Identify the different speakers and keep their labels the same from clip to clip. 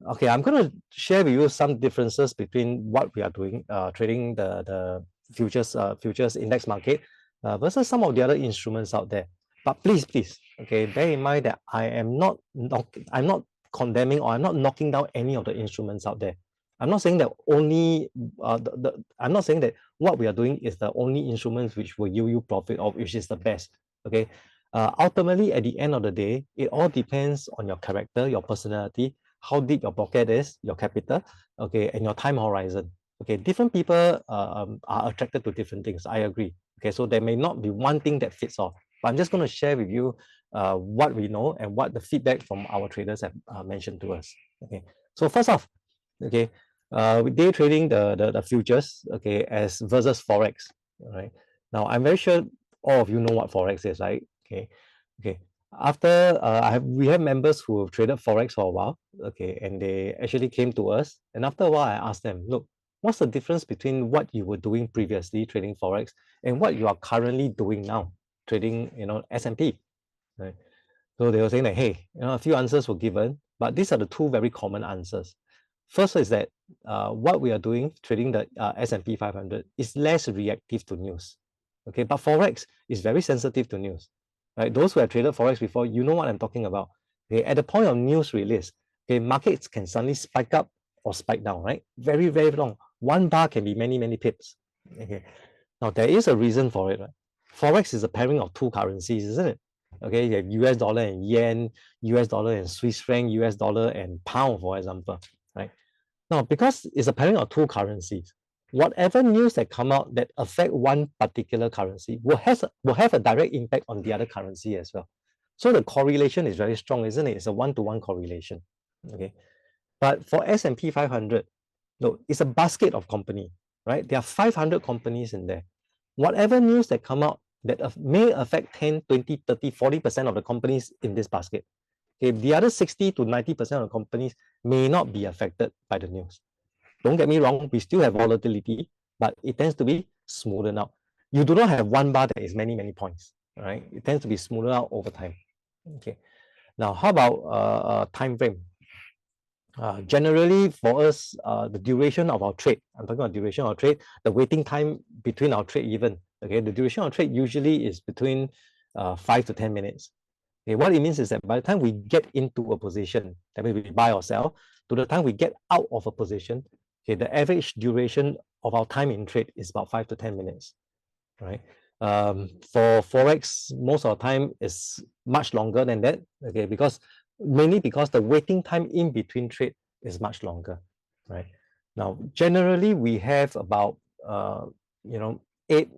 Speaker 1: Okay, I'm going to share with you some differences between what we are doing, trading the futures index market versus some of the other instruments out there. But please, okay, bear in mind that I'm not condemning, or I'm not knocking down any of the instruments out there. I'm not saying that only I'm not saying that what we are doing is the only instruments which will yield you profit, or which is the best. Okay, ultimately at the end of the day, it all depends on your character, your personality, how deep your pocket is, your capital, okay, and your time horizon. Okay, different people are attracted to different things. I agree. Okay, so there may not be one thing that fits all, but I'm just going to share with you what we know and what the feedback from our traders have mentioned to us. Okay, so first off, okay, with day trading the futures, okay, as versus forex. All right. Now I'm very sure all of you know what forex is, right? Okay, okay. After we have members who have traded forex for a while, okay, and they actually came to us, and after a while I asked them, look, what's the difference between what you were doing previously trading forex and what you are currently doing now trading, S&P, right? So they were saying that, hey, a few answers were given, but these are the two very common answers. First is that what we are doing trading the S&P 500 is less reactive to news, okay, but forex is very sensitive to news, right? Those who have traded forex before, you know what I'm talking about. Okay, at the point of news release, okay, markets can suddenly spike up or spike down, right? Very, very long. One bar can be many pips. Okay, now there is a reason for it, right? Forex is a pairing of two currencies, isn't it? Okay, you have US dollar and yen, US dollar and Swiss franc, US dollar and pound, for example, right? Now, because it's a pairing of two currencies, whatever news that come out that affect one particular currency will have a direct impact on the other currency as well. So the correlation is very strong, isn't it? It's a one-to-one correlation. Okay, but for S&P 500, no, it's a basket of company, right? There are 500 companies in there. Whatever news that come out that may affect 10, 20, 30, 40% of the companies in this basket. Okay, the other 60 to 90% of the companies may not be affected by the news. Don't get me wrong, we still have volatility, but it tends to be smoothened out. You do not have one bar that is many points, right? It tends to be smoothened out over time. Okay. Now, how about time frame? Generally, for us, the duration of our trade, I'm talking about duration of trade, the waiting time between our trade even, okay, the duration of trade usually is between 5 to 10 minutes. Okay, what it means is that by the time we get into a position, that means we buy or sell, to the time we get out of a position, okay, the average duration of our time in trade is about 5 to 10 minutes, right? For Forex, most of the time is much longer than that, okay, mainly because the waiting time in between trade is much longer, right? Now, generally, we have about, 8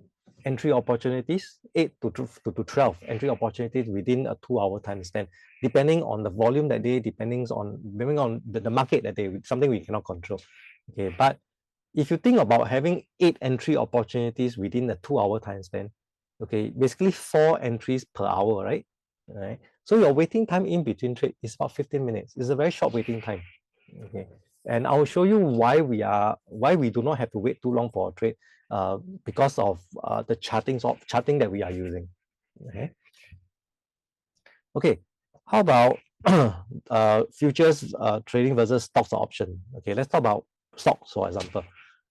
Speaker 1: entry opportunities, 8 to 12 entry opportunities within a 2-hour time span, depending on the volume that day, depending on the market that day, something we cannot control. Okay, but if you think about having 8 entry opportunities within a 2-hour time span, okay, basically 4 entries per hour, right? Right. So your waiting time in between trade is about 15 minutes. It's a very short waiting time. Okay. And I'll show you why we do not have to wait too long for a trade, because of the charting that we are using. Okay. Okay. How about futures trading versus stocks or option? Okay, let's talk about stocks, for example.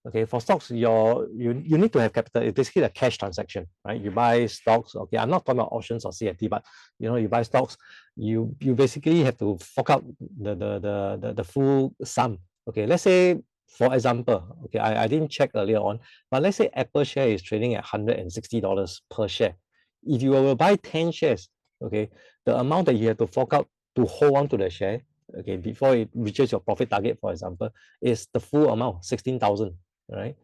Speaker 1: Okay, for stocks, you need to have capital. It's basically a cash transaction, right? You buy stocks. Okay, I'm not talking about options or CFD, but you buy stocks. You basically have to fork out the full sum. Okay, let's say, for example, okay, I didn't check earlier on, but let's say Apple share is trading at $160 per share. If you will buy 10 shares, okay, the amount that you have to fork out to hold on to the share, okay, before it reaches your profit target, for example, is the full amount, 16,000, right?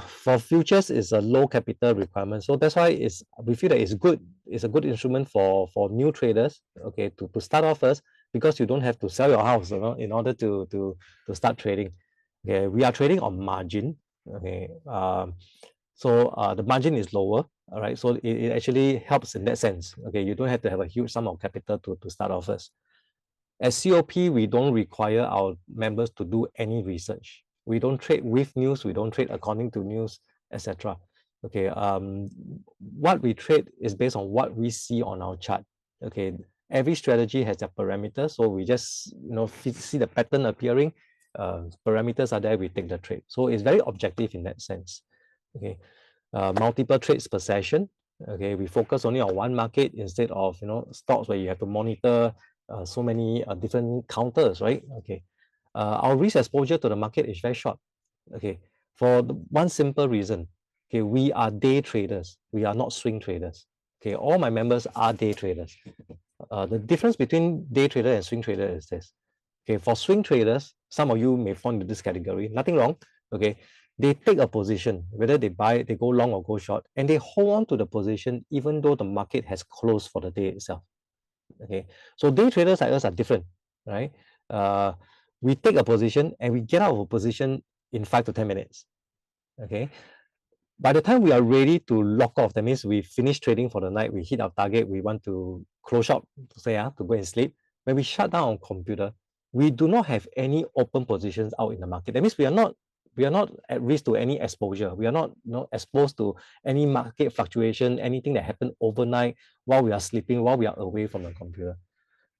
Speaker 1: For futures, it's a low capital requirement, so that's why we feel that it's a good instrument for new traders, okay, to start off first, because you don't have to sell your house, in order to start trading. Okay, we are trading on margin. Okay, so the margin is lower, all right, so it actually helps in that sense. Okay, you don't have to have a huge sum of capital to start off first. As COP, we don't require our members to do any research. We don't trade with news, we don't trade according to news, etc. Okay, what we trade is based on what we see on our chart. Okay, Every strategy has a parameter, so we just see the pattern appearing. Parameters are there, we take the trade. So it's very objective in that sense. Okay, multiple trades per session. Okay, we focus only on one market instead of stocks where you have to monitor so many different counters, right? Okay, our risk exposure to the market is very short. Okay, for one simple reason. Okay, we are day traders. We are not swing traders. Okay, all my members are day traders. The difference between day trader and swing trader is this. Okay, for swing traders, some of you may fall into this category. Nothing wrong. Okay, they take a position, whether they buy, they go long or go short, and they hold on to the position even though the market has closed for the day itself. Okay, so day traders like us are different, right? We take a position and we get out of a position in 5 to 10 minutes. Okay, by the time we are ready to lock off, that means we finish trading for the night, we hit our target, we want to close shop, to go and sleep. When we shut down our computer, we do not have any open positions out in the market. That means we are not at risk to any exposure. We are not exposed to any market fluctuation, anything that happened overnight while we are sleeping, while we are away from the computer.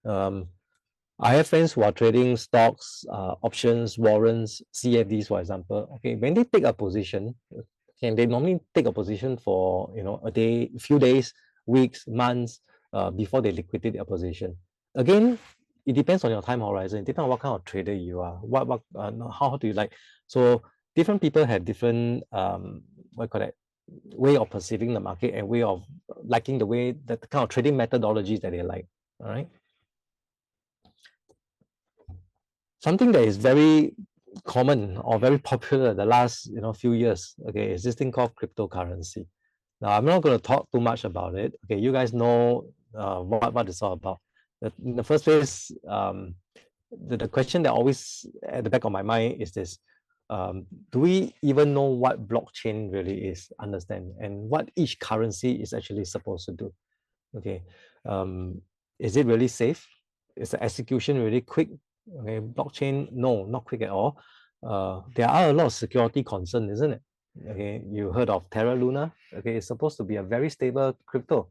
Speaker 1: I have friends who are trading stocks, options, warrants, CFDs, for example. Okay, when they take a position, and they normally take a position for a day, few days, weeks, months before they liquidate their position. Again, it depends on your time horizon. It depends on what kind of trader you are. How do you like? So different people have different way of perceiving the market and way of liking the kind of trading methodologies that they like. All right. Something that is very common or very popular the last few years, okay, is this thing called cryptocurrency. Now I'm not going to talk too much about it. Okay, you guys know what it's all about. In the first place, the question that always at the back of my mind is this: do we even know what blockchain really is? Understand, and what each currency is actually supposed to do? Okay, is it really safe? Is the execution really quick? Okay, blockchain, no, not quick at all. There are a lot of security concerns, isn't it? Okay, you heard of Terra Luna? Okay, it's supposed to be a very stable crypto,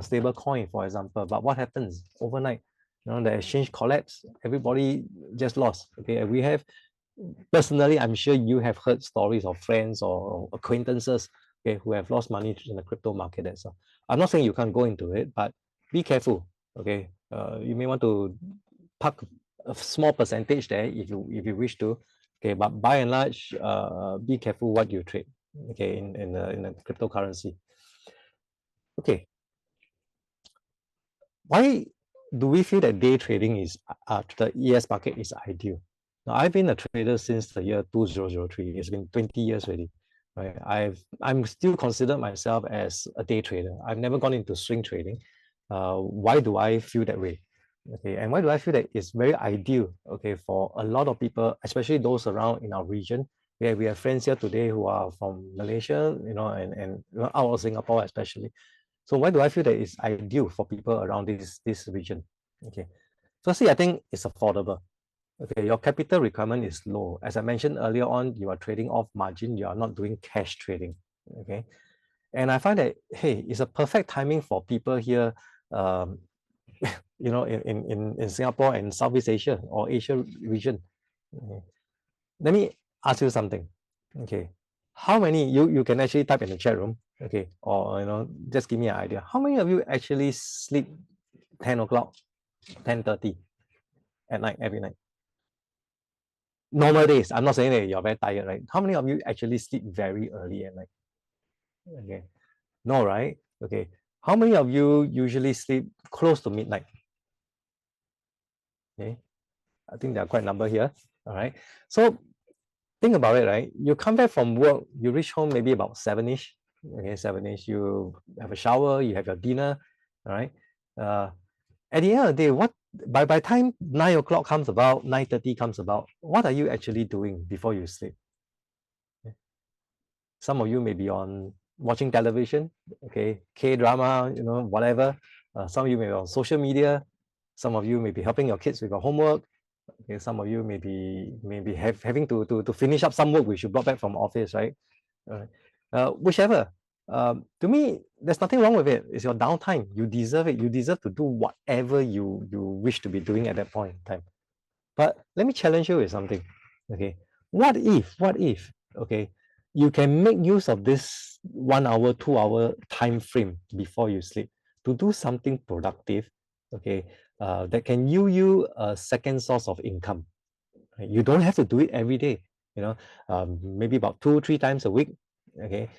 Speaker 1: stable coin, for example. But what happens overnight? The exchange collapse, everybody just lost. Okay, and we have, personally, I'm sure you have heard stories of friends or acquaintances, okay, who have lost money in the crypto market as well. I'm not saying you can't go into it, but be careful. Okay, you may want to park a small percentage there if you wish to. Okay, but by and large, be careful what you trade. Okay, in the cryptocurrency. Okay, why do we feel that day trading is the ES market is ideal? Now, I've been a trader since the year 2003. It's been 20 years already. Right? I'm still considered myself as a day trader. I've never gone into swing trading. Why do I feel that way? Okay, and why do I feel that it's very ideal? Okay, for a lot of people, especially those around in our region. We have friends here today who are from Malaysia, and out of Singapore especially. So why do I feel that it's ideal for people around this region? Okay, firstly, I think it's affordable. Okay, your capital requirement is low. As I mentioned earlier on, you are trading off margin. You are not doing cash trading. Okay, and I find that, hey, it's a perfect timing for people here, in Singapore and Southeast Asia or Asia region. Okay. Let me ask you something. Okay, how many, you can actually type in the chat room, okay, or just give me an idea. How many of you actually sleep 10 o'clock, 10:30 at night, every night? Normal days. I'm not saying that you're very tired, right? How many of you actually sleep very early at night? Okay, no, right? Okay, how many of you usually sleep close to midnight? Okay, I think there are quite a number here. All right, so think about it, right? You come back from work, you reach home maybe about 7-ish. Okay, 7-ish. You have a shower, you have your dinner. All right. At the end of the day, by time 9 o'clock comes about, 9:30 comes about, what are you actually doing before you sleep? Okay. Some of you may be on watching television, okay, K-drama, whatever. Some of you may be on social media. Some of you may be helping your kids with your homework. Okay, some of you may be having to finish up some work which you brought back from office, right? Whichever. To me, there's nothing wrong with it. It's your downtime. You deserve it. You deserve to do whatever you wish to be doing at that point in time. But let me challenge you with something. Okay, what if, okay, you can make use of this 1 hour, 2 hour time frame before you sleep to do something productive, okay, that can yield you a second source of income. Right? You don't have to do it every day, you know, maybe about 2, 3 times a week. Okay,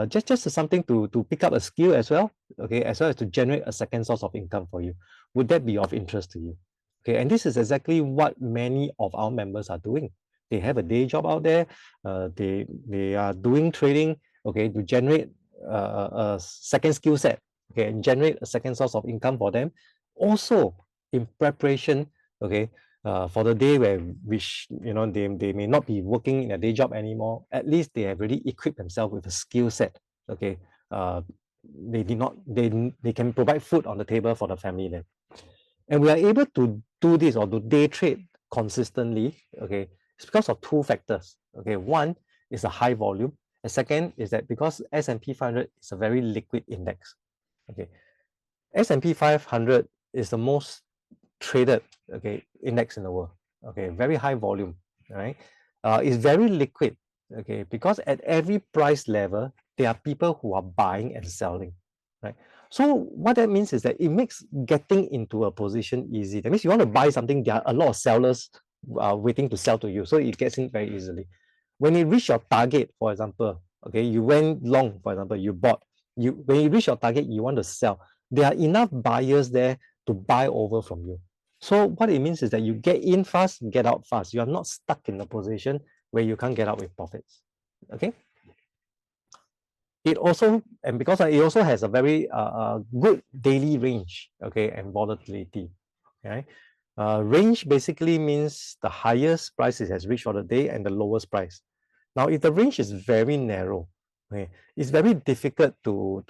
Speaker 1: just something to pick up a skill as well. Okay, as well as to generate a second source of income for you. Would that be of interest to you? Okay, and this is exactly what many of our members are doing. They have a day job out there. They are doing trading. Okay, to generate a second skill set. Okay, and generate a second source of income for them. Also, in preparation. Okay, for the day where which they may not be working in a day job anymore, at least they have already equipped themselves with a skill set. Okay, uh, they can provide food on the table for the family then, and we are able to do this or to day trade consistently. Okay, it's because of two factors. Okay, one is a high volume, and second is that because S&P 500 is a very liquid index. Okay, S&P 500 is the most traded, okay, index in the world. Okay, very high volume, right? It's very liquid. Okay, because at every price level there are people who are buying and selling, right? So what that means is that it makes getting into a position easy. That means you want to buy something, there are a lot of sellers waiting to sell to you, so it gets in very easily. When you reach your target, for example, okay, you went long, for example, you bought, when you reach your target, you want to sell, there are enough buyers there to buy over from you. So what it means is that you get in fast, get out fast. You are not stuck in a position where you can't get out with profits. Okay. It also, and because it also has a very good daily range, okay, and volatility. Okay. Range basically means the highest price it has reached for the day and the lowest price. Now, if the range is very narrow, okay, it's very difficult to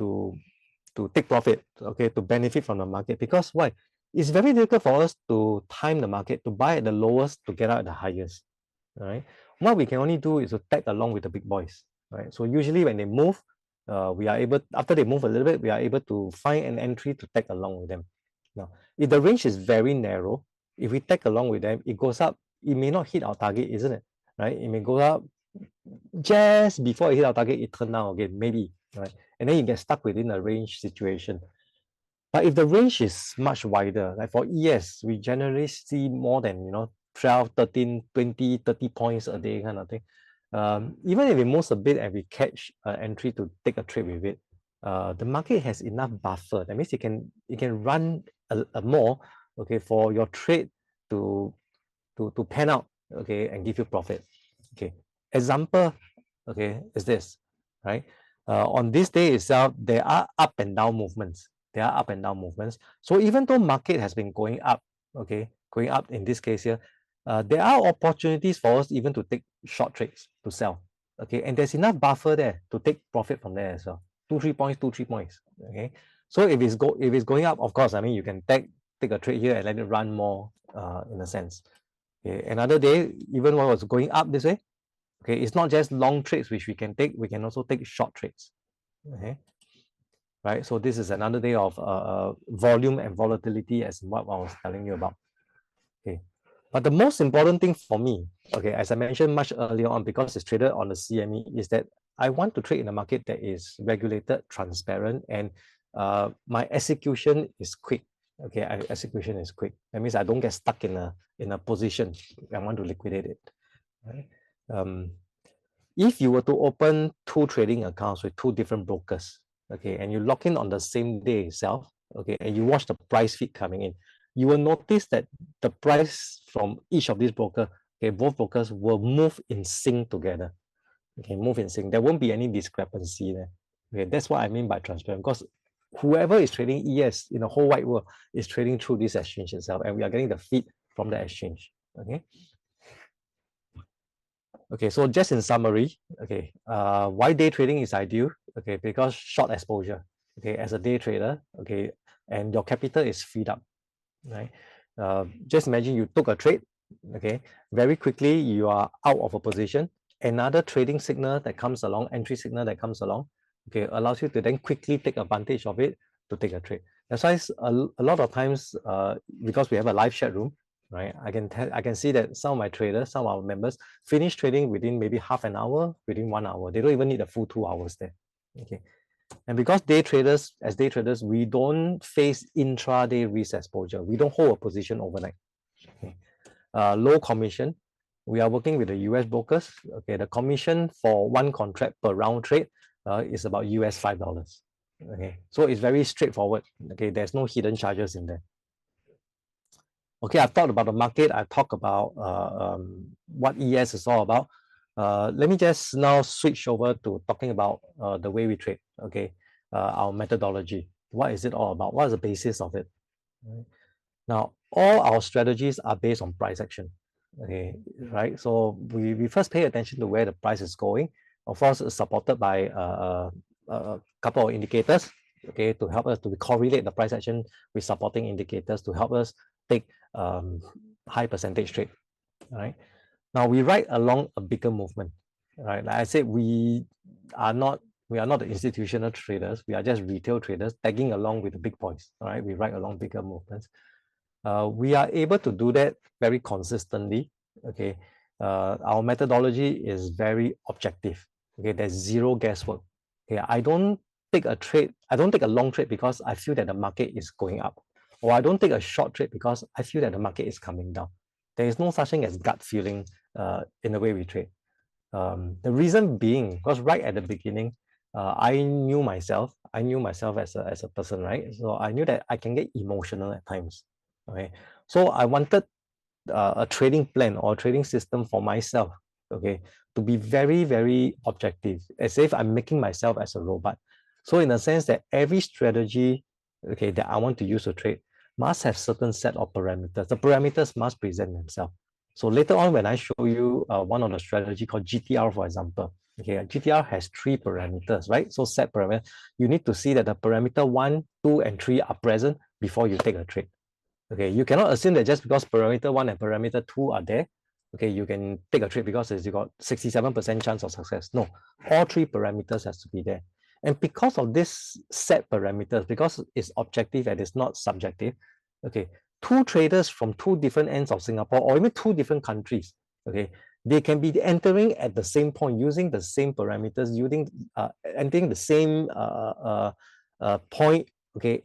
Speaker 1: take profit, okay, to benefit from the market. Because why? It's very difficult for us to time the market, to buy at the lowest, to get out at the highest, right? What we can only do is to tag along with the big boys, right? So usually when they move, we are able, after they move a little bit, we are able to find an entry to tag along with them. Now, if the range is very narrow, if we tag along with them, it goes up, it may not hit our target, isn't it? Right? It may go up just before it hit our target, it turn down again, maybe, right? And then you get stuck within a range situation. But if the range is much wider, like for ES, we generally see more than 12, 13, 20, 30 points a day kind of thing. Even if it moves a bit and we catch an entry to take a trade with it, the market has enough buffer. That means it can run a more, okay, for your trade to pan out, okay, and give you profit. Okay, example, okay, is this, right? On this day itself, there are up and down movements. There are up and down movements. So even though market has been going up, okay, going up in this case here, there are opportunities for us even to take short trades to sell. Okay, and there's enough buffer there to take profit from there as well. 2, 3 points, 2, 3 points. Okay, so if it's going up, of course, I mean you can take a trade here and let it run more in a sense. Okay, another day, even when it was going up this way, okay, it's not just long trades which we can take, we can also take short trades. Okay, right? So this is another day of volume and volatility as what I was telling you about. Okay, but the most important thing for me, okay, as I mentioned much earlier on, because it's traded on the CME, is that I want to trade in a market that is regulated, transparent, and my execution is quick. Okay, execution is quick. That means I don't get stuck in a position. I want to liquidate it. Right? If you were to open 2 trading accounts with 2 different brokers, okay, and you log in on the same day itself, okay, and you watch the price feed coming in, you will notice that the price from each of these brokers, okay, both brokers will move in sync together. Okay, move in sync. There won't be any discrepancy there. Okay, that's what I mean by transparent, because whoever is trading ES in the whole wide world is trading through this exchange itself, and we are getting the feed from the exchange. Okay. Okay, so just in summary, okay, why day trading is ideal? Okay, because short exposure. Okay, as a day trader, okay, and your capital is freed up, right? Just imagine you took a trade, okay, very quickly you are out of a position. Another trading signal that comes along, entry signal that comes along, okay, allows you to then quickly take advantage of it to take a trade. That's why a lot of times, because we have a live chat room, right? I can see that some of my traders, some of our members finish trading within maybe half an hour, within 1 hour. They don't even need a full 2 hours there. Okay. And because as day traders, we don't face intraday risk exposure. We don't hold a position overnight. Okay. Low commission. We are working with the US brokers. Okay, the commission for one contract per round trade is about US $5. Okay, so it's very straightforward. Okay, there's no hidden charges in there. Okay, I've talked about the market. I've talked about what ES is all about. Let me just now switch over to talking about the way we trade. Okay, our methodology. What is it all about? What is the basis of it? Right. Now, all our strategies are based on price action. Okay, right? So we first pay attention to where the price is going. Of course, it's supported by a couple of indicators, okay, to help us to correlate the price action with supporting indicators to help us take high percentage trade. Right. Now we ride along a bigger movement. Right. Like I said, we are not the institutional traders. We are just retail traders tagging along with the big boys. All right. We ride along bigger movements. We are able to do that very consistently. Okay, our methodology is very objective. Okay, there's zero guesswork. Okay, I don't take a long trade because I feel that the market is going up, or I don't take a short trade because I feel that the market is coming down. There is no such thing as gut feeling in the way we trade. The reason being, because right at the beginning, I knew myself as a person, right? So I knew that I can get emotional at times. Okay, so I wanted a trading plan or a trading system for myself, okay, to be very, very objective, as if I'm making myself as a robot. So in the sense that every strategy, okay, that I want to use to trade must have certain set of parameters. The parameters must present themselves. So later on, when I show you one of the strategy called GTR, for example, okay, GTR has 3 parameters, right? So set parameter, you need to see that the parameter 1, 2, and 3 are present before you take a trade. Okay, you cannot assume that just because parameter 1 and parameter 2 are there, okay, you can take a trade because you got 67% chance of success. No, all 3 parameters has to be there. And because of this set parameters, because it's objective and it's not subjective, okay, 2 traders from 2 different ends of Singapore or even 2 different countries, okay, they can be entering at the same point using the same parameters, entering the same point, okay,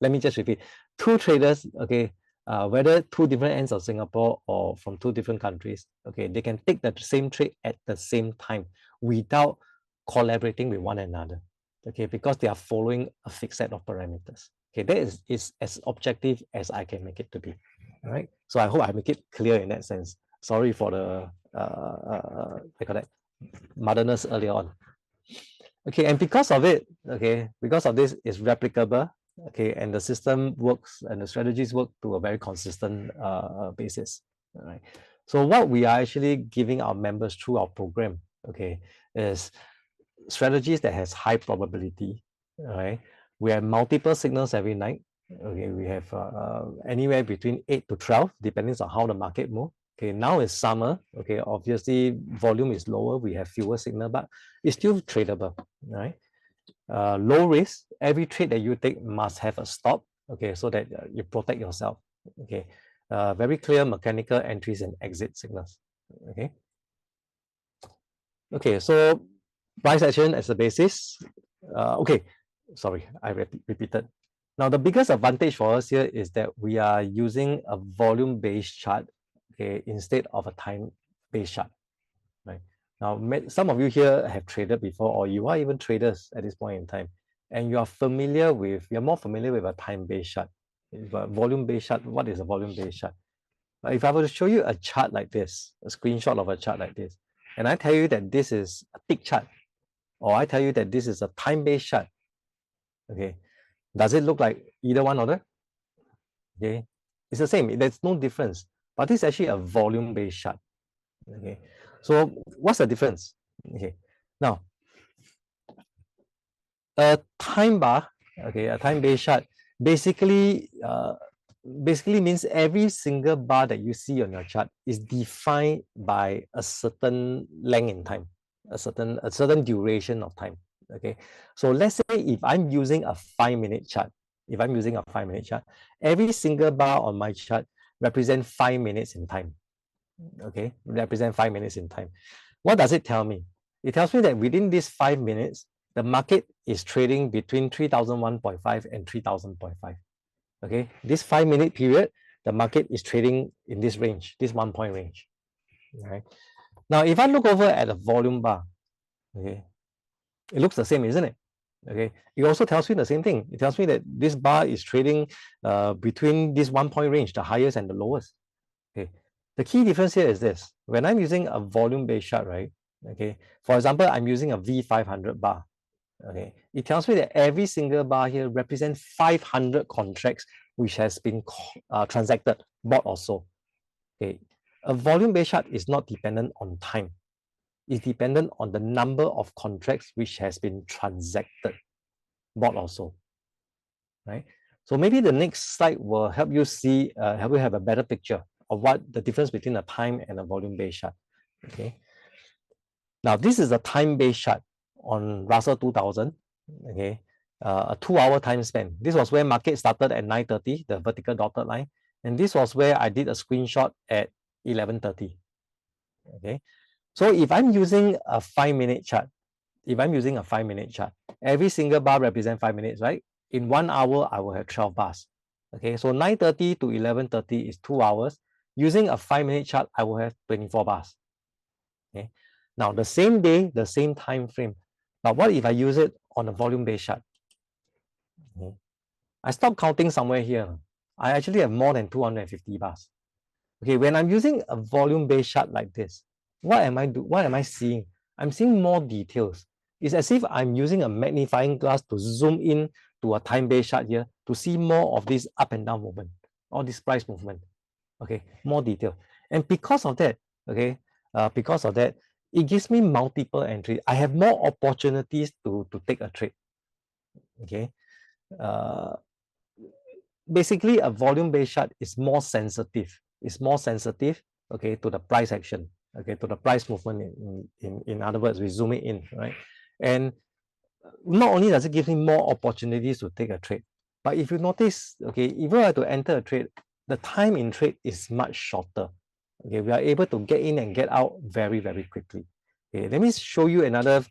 Speaker 1: let me just repeat. 2 traders, okay, whether 2 different ends of Singapore or from 2 different countries, okay, they can take the same trade at the same time without collaborating with one another, okay, because they are following a fixed set of parameters. Okay, that is as objective as I can make it to be. All right. So I hope I make it clear in that sense. Sorry for the they call that motherness earlier on. Okay, and because of it, okay, because of this, it's replicable, okay, and the system works and the strategies work to a very consistent basis. All right. So what we are actually giving our members through our program, okay, is strategies that has high probability. All right. We have multiple signals every night. Okay, we have anywhere between 8 to 12, depending on how the market moves. Okay, now it's summer. Okay, obviously volume is lower. We have fewer signal, but it's still tradable, right? Low risk. Every trade that you take must have a stop. Okay, so that you protect yourself. Okay, very clear mechanical entries and exit signals. Okay. Okay, so price action as a basis. Okay, sorry, I repeated. Now, the biggest advantage for us here is that we are using a volume-based chart, okay, instead of a time-based chart, right? Now, some of you here have traded before, or you are even traders at this point in time, and you're more familiar with a time-based chart. But volume-based chart, what is a volume-based chart? If I were to show you a chart like this, a screenshot of a chart like this, and I tell you that this is a tick chart, or I tell you that this is a time-based chart, okay, does it look like either one or the? Okay, it's the same. There's no difference. But this is actually a volume-based chart. Okay, so what's the difference? Okay, now a time bar, okay, a time-based chart basically means every single bar that you see on your chart is defined by a certain length in time, a certain duration of time. Okay, so let's say if I'm using a 5-minute chart, every single bar on my chart represent 5 minutes in time. Okay, represent 5 minutes in time. What does it tell me? It tells me that within these 5 minutes, the market is trading between 3001.5 and 3000.5. Okay, this 5-minute period, the market is trading in this range, this 1 point range. Right. Now, if I look over at the volume bar, okay, it looks the same, isn't it? Okay, it also tells me the same thing. It tells me that this bar is trading between this 1 point range, the highest and the lowest. Okay, the key difference here is this. When I'm using a volume-based chart, right? Okay, for example, I'm using a V500 bar. Okay, it tells me that every single bar here represents 500 contracts which has been transacted, bought or sold. Okay, a volume-based chart is not dependent on time. It's dependent on the number of contracts which has been transacted, bought or sold. Right. So maybe the next slide will help you see, help you have a better picture of what the difference between a time and a volume-based chart. Okay. Now this is a time-based chart on Russell 2000. Okay, a 2-hour time span. This was where market started at 9:30, the vertical dotted line, and this was where I did a screenshot at 11:30. Okay, so if I'm using a 5-minute chart, every single bar represents 5 minutes, right? In 1 hour, I will have 12 bars. Okay, so 9:30 to 11:30 is 2 hours. Using a 5-minute chart, I will have 24 bars. Okay, now the same day, the same time frame. But what if I use it on a volume-based chart? Okay. I stop counting somewhere here. I actually have more than 250 bars. Okay, when I'm using a volume-based chart like this, what am I seeing? I'm seeing more details. It's as if I'm using a magnifying glass to zoom in to a time-based chart here to see more of this up and down movement, all this price movement. Okay, more detail. And because of that, okay, it gives me multiple entries. I have more opportunities to take a trade. Okay. Basically, a volume-based chart is more sensitive. It's more sensitive, okay, to the price action, okay, to the price movement. In other words, we zoom it in, right? And not only does it give me more opportunities to take a trade, but if you notice, okay, if I were to enter a trade, the time in trade is much shorter. Okay, we are able to get in and get out very, very quickly. Okay, let me show you another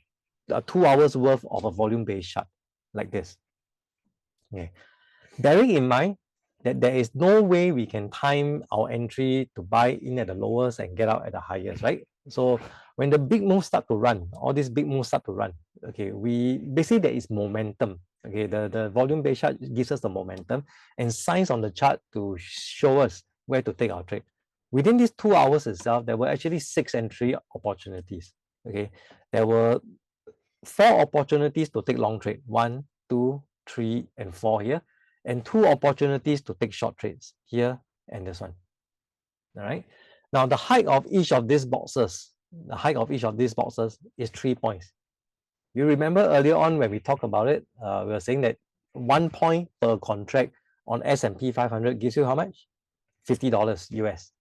Speaker 1: 2 hours worth of a volume-based chart like this. Okay, bearing in mind that there is no way we can time our entry to buy in at the lowest and get out at the highest, right? So when the big moves start to run, all these big moves start to run, okay, we basically there is momentum. Okay, the volume-based chart gives us the momentum and signs on the chart to show us where to take our trade. Within these 2 hours itself, there were actually 6 entry opportunities. Okay, there were 4 opportunities to take long trade, 1, 2, 3, and 4 here, and 2 opportunities to take short trades here and this one. All right. Now the height of each of these boxes, is 3 points. You remember earlier on when we talked about it, we were saying that 1 point per contract on S&P 500 gives you how much? $50 US.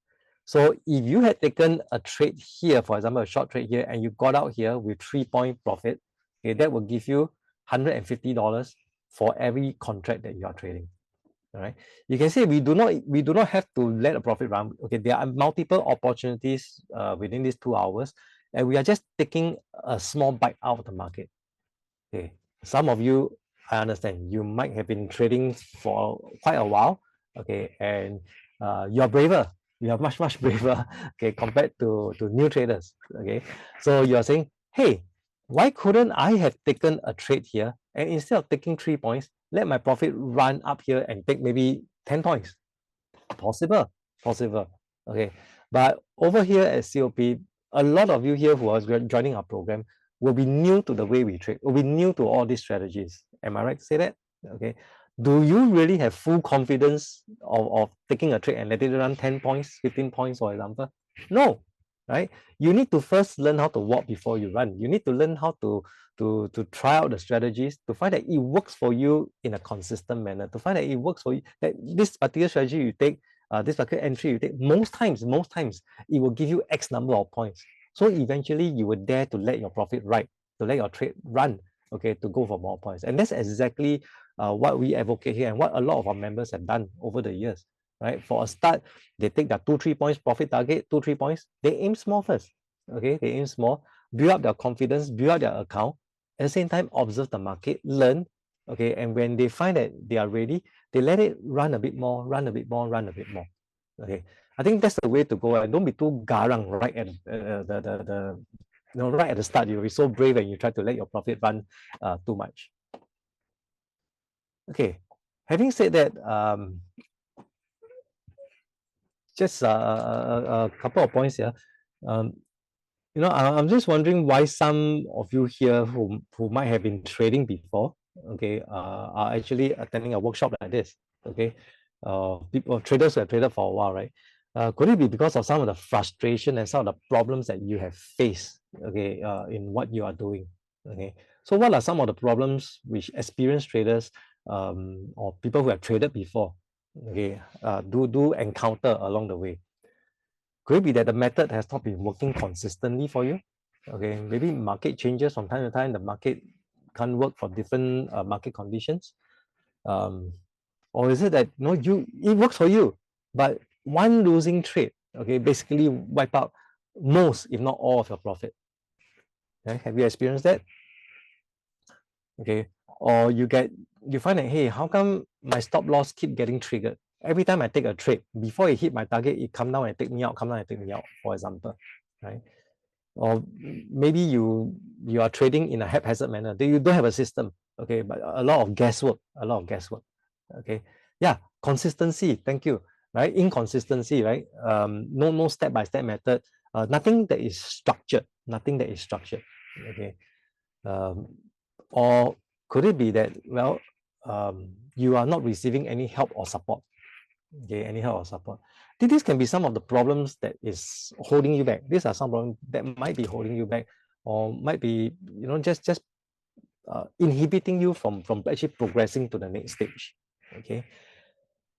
Speaker 1: So if you had taken a trade here, for example, a short trade here, and you got out here with 3-point profit, okay, that will give you $150 for every contract that you are trading. All right. You can see we do not have to let a profit run. Okay, there are multiple opportunities within these 2 hours, and we are just taking a small bite out of the market. Okay, some of you, I understand, you might have been trading for quite a while. Okay, and you're braver. You are much braver. Okay, compared to new traders. Okay, so you are saying, hey, why couldn't I have taken a trade here and instead of taking 3 points, let my profit run up here and take maybe 10 points? Possible. Okay, but over here at COP, a lot of you here who are joining our program will be new to the way we trade, will be new to all these strategies. Am I right to say that? Okay. Do you really have full confidence of taking a trade and let it run 10 points, 15 points, for example? No, right? You need to first learn how to walk before you run. You need to learn how to try out the strategies, to find that it works for you in a consistent manner, to find that it works for you, that this particular strategy you take, this particular entry you take, most times, it will give you X number of points. So eventually you will dare to let your profit ride, to let your trade run okay, to go for more points. And that's exactly what we advocate here and what a lot of our members have done over the years, right? For a start, they take their 2-3 points profit target, 2-3 points, they aim small first, okay? They aim small, build up their confidence, build up their account, at the same time, observe the market, learn, okay? And when they find that they are ready, they let it run a bit more, run a bit more, run a bit more, okay? I think that's the way to go, and don't be too garang right at the right at the start. You'll be so brave and you try to let your profit run too much. Okay, having said that, just a couple of points here. You know, I'm just wondering why some of you here who might have been trading before, okay, are actually attending a workshop like this, okay? People, traders who have traded for a while, right? Could it be because of some of the frustration and some of the problems that you have faced, okay, in what you are doing, okay? So what are some of the problems which experienced traders or people who have traded before, okay, do encounter along the way? Could it be that the method has not been working consistently for you? Okay, maybe market changes from time to time. The market can't work for different market conditions. Or is it that it works for you, but one losing trade, okay, basically wipe out most, if not all, of your profit. Okay, have you experienced that? Okay, or you find that, hey, how come my stop loss keep getting triggered? Every time I take a trade, before it hit my target, it come down and take me out, come down and take me out, for example, right? Or maybe you are trading in a haphazard manner. You don't have a system, okay, but a lot of guesswork, okay. Yeah, consistency, thank you, right? Inconsistency, right? No step-by-step method, nothing that is structured, okay. Or could it be that, well, you are not receiving any help or support, okay, any help or support? These can be some of the problems that is holding you back. These are some problems that might be holding you back, or might be, just inhibiting you from actually progressing to the next stage, okay?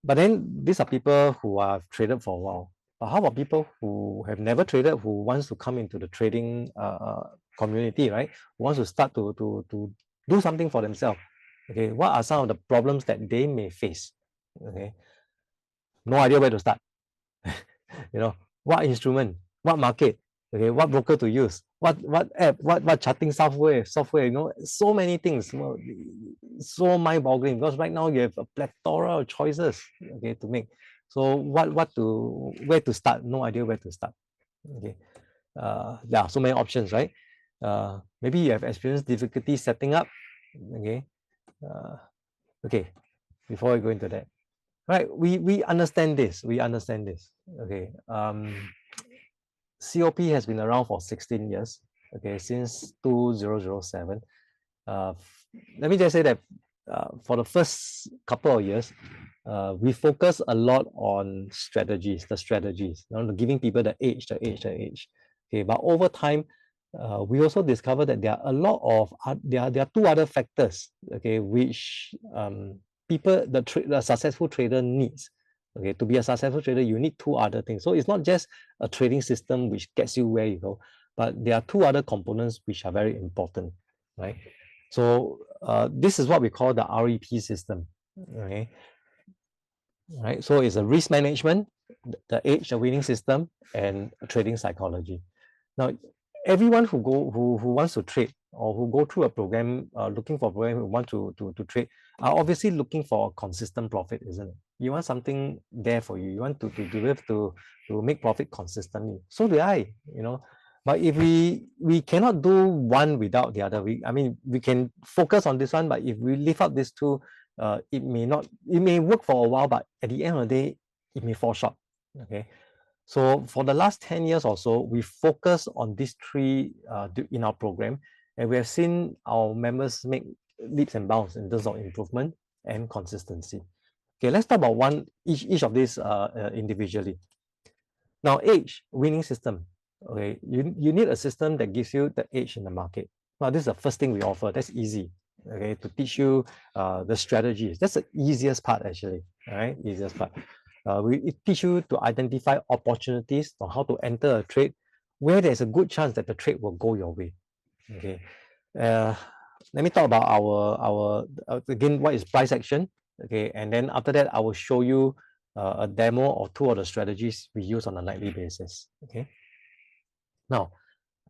Speaker 1: But then these are people who have traded for a while. But how about people who have never traded, who wants to come into the trading community, right? Who wants to start to do something for themselves? Okay, what are some of the problems that they may face? Okay, no idea where to start. What instrument, what market, okay, what broker to use, what app, what charting software, so many things. So mind-boggling, because right now you have a plethora of choices, okay, to make. So where to start? No idea where to start. Okay, there are so many options, right? Maybe you have experienced difficulty setting up. Okay, okay. Before I go into that, right? We understand this. Okay. COP has been around for 16 years. Okay, since 2007. Let me just say that for the first couple of years, we focus a lot on the strategies, giving people the edge. Okay, but over time, we also discovered that there are a lot of there are two other factors, okay, which the successful trader needs. Okay, to be a successful trader, you need two other things. So it's not just a trading system which gets you where you go, but there are two other components which are very important, right? So this is what we call the REP system. Okay, right. So it's a risk management, the edge, the winning system, and trading psychology. Now, everyone who wants to trade or who go through a program, looking for a program who want to trade, are obviously looking for a consistent profit, isn't it? You want something there for you. You want to be able to make profit consistently. So do I, But if we cannot do one without the other, we can focus on this one, but if we leave out these two, it may work for a while, but at the end of the day, it may fall short. Okay. So for the last 10 years or so, we focus on these three in our program, and we have seen our members make leaps and bounds in terms of improvement and consistency. Okay, let's talk about each of these individually. Now, edge, winning system. Okay, you need a system that gives you the edge in the market. Now, this is the first thing we offer. That's easy. Okay, to teach you the strategies. That's the easiest part, actually. All right, easiest part. We teach you to identify opportunities on how to enter a trade where there's a good chance that the trade will go your way. Okay. let me talk about our again, what is price action, okay, and then after that I will show you a demo of two of the strategies we use on a nightly basis. Okay, now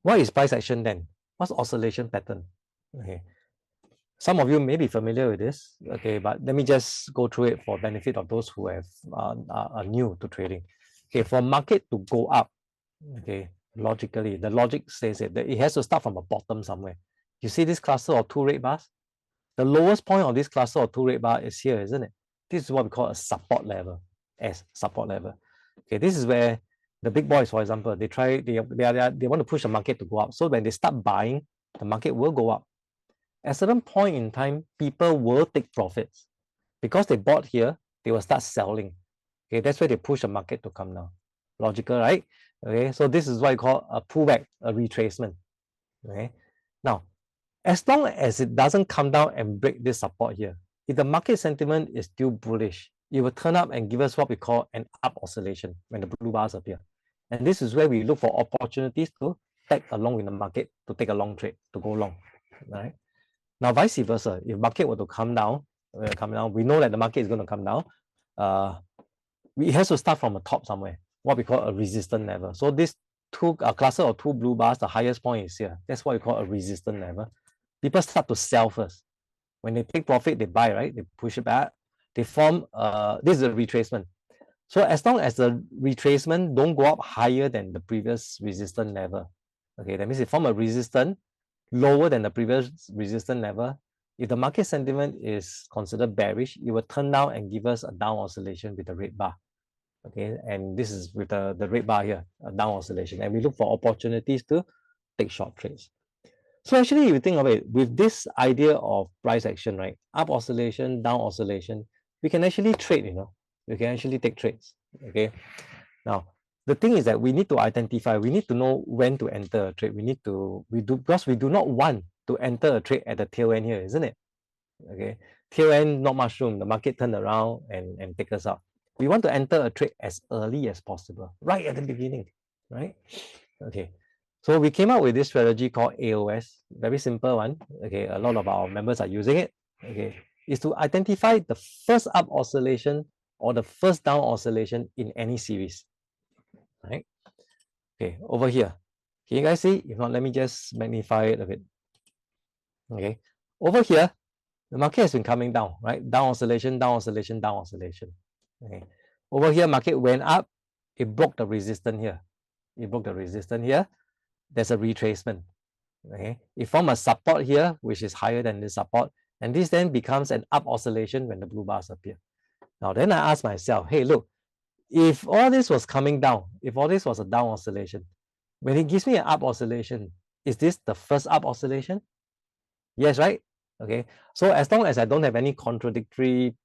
Speaker 1: what is price action then? What's oscillation pattern? Okay, some of you may be familiar with this, okay, but let me just go through it for benefit of those who are new to trading. Okay, for market to go up, okay, logically the logic says it that it has to start from a bottom somewhere. You see this cluster of two red bars? The lowest point of this cluster of two red bar is here, isn't it? This is what we call a support level, as support level. Okay, this is where the big boys, for example, they want to push the market to go up. So when they start buying, the market will go up. At a certain point in time, people will take profits. Because they bought here, they will start selling. Okay, that's where they push the market to come down. Logical, right? Okay, so this is what I call a pullback, a retracement. Okay, now as long as it doesn't come down and break this support here, if the market sentiment is still bullish, it will turn up and give us what we call an up oscillation when the blue bars appear. And this is where we look for opportunities to tag along in the market, to take a long trade, to go long. Right? Now, vice versa, if market were to come down, we know that the market is going to come down. It has to start from the top somewhere, what we call a resistance level. So this cluster of two blue bars, the highest point is here. That's what we call a resistance level. People start to sell first. When they take profit, they buy, right? They push it back. They form, this is a retracement. So as long as the retracement don't go up higher than the previous resistance level, okay, that means it form a resistance lower than the previous resistance level. If the market sentiment is considered bearish, it will turn down and give us a down oscillation with the red bar. Okay, and this is with the red bar here, a down oscillation. And we look for opportunities to take short trades. So actually, if you think of it, with this idea of price action, right, up oscillation, down oscillation, we can actually trade, we can actually take trades, okay? Now, the thing is that we need to identify, we need to know when to enter a trade. Because we do not want to enter a trade at the tail end here, isn't it? Okay, tail end, not much room, the market turn around and take us out. We want to enter a trade as early as possible, right at the beginning, right? Okay. So we came up with this strategy called AOS, very simple one. Okay, a lot of our members are using it. Okay, is to identify the first up oscillation or the first down oscillation in any series. Right? Okay, over here. Can you guys see? If not, let me just magnify it a bit. Okay, over here, the market has been coming down, right? Down oscillation, down oscillation, down oscillation. Okay, over here, market went up. It broke the resistance here. It broke the resistance here. There's a retracement. Okay, it formed a support here, which is higher than this support, and this then becomes an up oscillation when the blue bars appear. Now, then I ask myself, hey, look, if all this was coming down, if all this was a down oscillation, when it gives me an up oscillation, is this the first up oscillation? Yes, right? Okay, so as long as I don't have any contradictory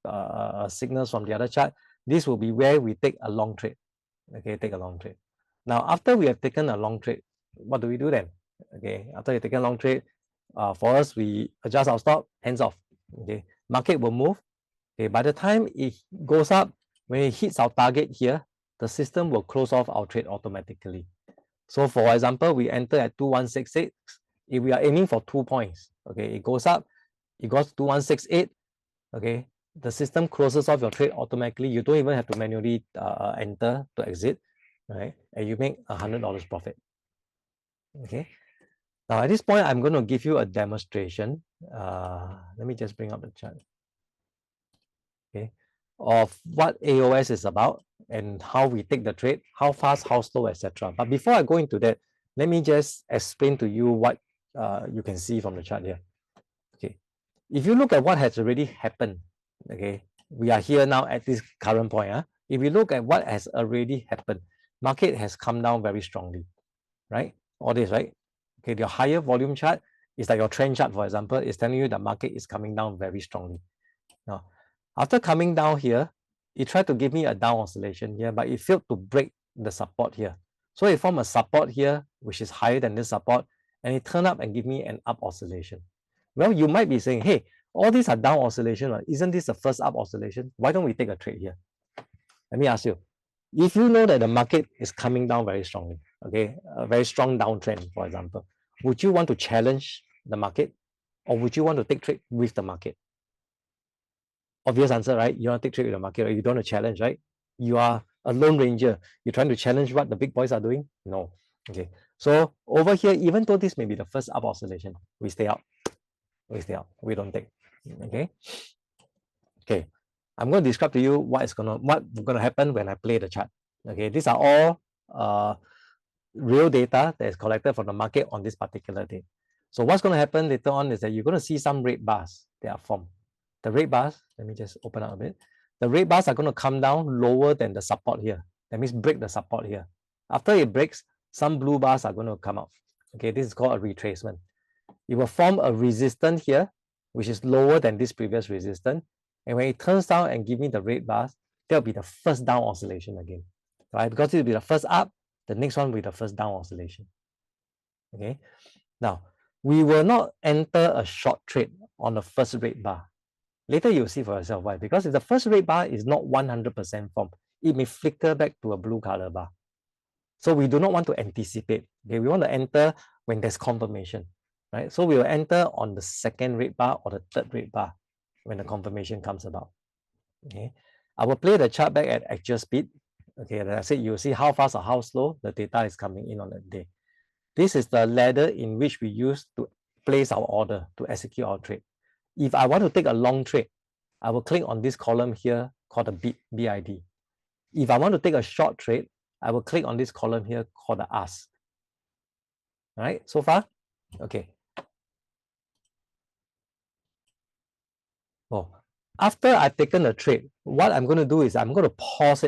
Speaker 1: signals from the other chart, this will be where we take a long trade. Okay, take a long trade. Now, after we have taken a long trade, what do we do then? Okay, after you take a long trade, for us, we adjust our stop, hands off. Okay, market will move. Okay, by the time it goes up, when it hits our target here, the system will close off our trade automatically. So for example, we enter at 2168. If we are aiming for 2 points, okay, it goes up, it goes to 2168, okay, the system closes off your trade automatically. You don't even have to manually enter to exit, right? And you make $100 profit. Okay. Now at this point, I'm going to give you a demonstration. Let me just bring up the chart. Okay, of what AOS is about and how we take the trade, how fast, how slow, etc. But before I go into that, let me just explain to you what you can see from the chart here. Okay, if you look at what has already happened, okay, we are here now at this current point. If you look at what has already happened, market has come down very strongly, right? All this, right? Okay, your higher volume chart is like your trend chart, for example, is telling you the market is coming down very strongly. Now, after coming down here, it tried to give me a down oscillation here, but it failed to break the support here. So it formed a support here, which is higher than this support, and it turned up and give me an up oscillation. Well, you might be saying, hey, all these are down oscillation. Isn't this the first up oscillation? Why don't we take a trade here? Let me ask you, if you know that the market is coming down very strongly, okay, a very strong downtrend, for example, would you want to challenge the market? Or would you want to take trade with the market? Obvious answer, right? You want to take trade with the market, right? You don't want to challenge, right? You are a lone ranger. You're trying to challenge what the big boys are doing? No. Okay. So over here, even though this may be the first up oscillation, we stay out. We stay out. We don't take. Okay. Okay. I'm going to describe to you what's gonna happen when I play the chart. Okay. These are all real data that is collected from the market on this particular day. So what's going to happen later on is that you're going to see some red bars that are formed. The red bars, let me just open up a bit. The red bars are going to come down lower than the support here. That means break the support here. After it breaks, some blue bars are going to come out. Okay, this is called a retracement. It will form a resistance here, which is lower than this previous resistance. And when it turns down and give me the red bars, that'll be the first down oscillation again. Right? Because it will be the first up, the next one will be the first down oscillation. Okay. Now, we will not enter a short trade on the first red bar. Later you'll see for yourself why. Because if the first red bar is not 100% formed, it may flicker back to a blue color bar. So we do not want to anticipate. Okay, we want to enter when there's confirmation, right? So we will enter on the second red bar or the third red bar when the confirmation comes about. Okay, I will play the chart back at actual speed. Okay, as I said, you'll see how fast or how slow the data is coming in on that day. This is the ladder in which we use to place our order, to execute our trade. If I want to take a long trade, I will click on this column here called the BID. If I want to take a short trade, I will click on this column here called the ask. All right, so far? Okay. Oh, after I've taken a trade, what I'm going to do is I'm going to pause it